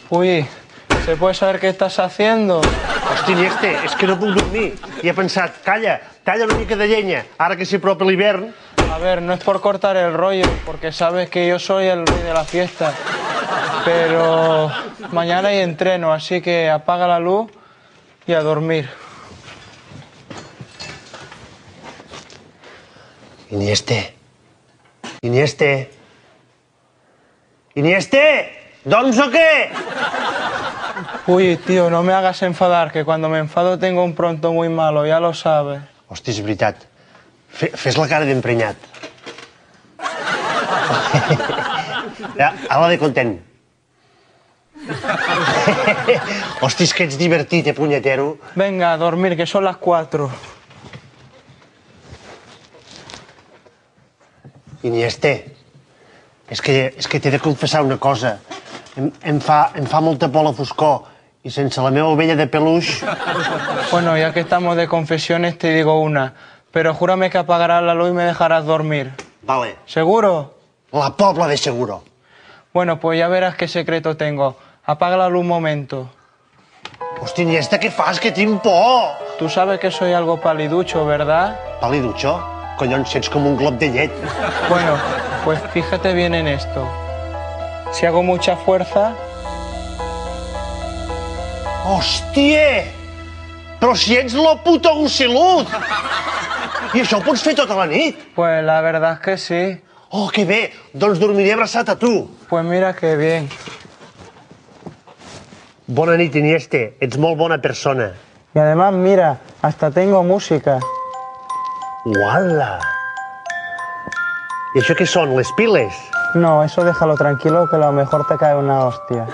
Uy, ¿se puede saber qué estás haciendo? Hosti, Iniesta, és que no puc dormir. I he pensat, calla, talla una mica de llenya, ara que s'apropa l'hivern. A ver, no es por cortar el rollo, porque sabes que yo soy el rey de la fiesta. Pero mañana hay entreno, así que apaga la luz y a dormir. Iniesta. Iniesta. Iniesta! ¿Dorms o qué? Uy, tío, no me hagas enfadar, que cuando me enfado tengo un pronto muy malo, ya lo sabes. Hosti, és veritat. Fes la cara d'emprenyat. Ala de content. Hosti, és que ets divertit, punyetero. Venga, a dormir, que son las 4. Iniesta, és que t'he de confessar una cosa. Em fa molta por la foscor i sense la meva ovella de peluix... Bueno, ya que estamos de confesiones, te digo una. Pero júrame que apagarás la luz y me dejarás dormir. Vale. ¿Seguro? La pobla de seguro. Bueno, pues ya verás qué secreto tengo. Apaga la luz un momento. Hosti, Iniesta, què fas? Que tinc por! Tú sabes que soy algo paliducho, ¿verdad? Paliducho? Collons, ets com un glob de llet. Bueno, pues fíjate bien en esto. Si hago mucha fuerza... Hòstia! Però si ets la puta Gusilut! I això ho pots fer tota la nit? Pues la verdad es que sí. Oh, que bé! Doncs dormiré abraçat a tu. Pues mira qué bien. Bona nit, Iniesta. Ets molt bona persona. Y además, mira, hasta tengo música. Uala! I això què són, les piles? No, eso déjalo tranquilo, que a lo mejor te cae una hostia.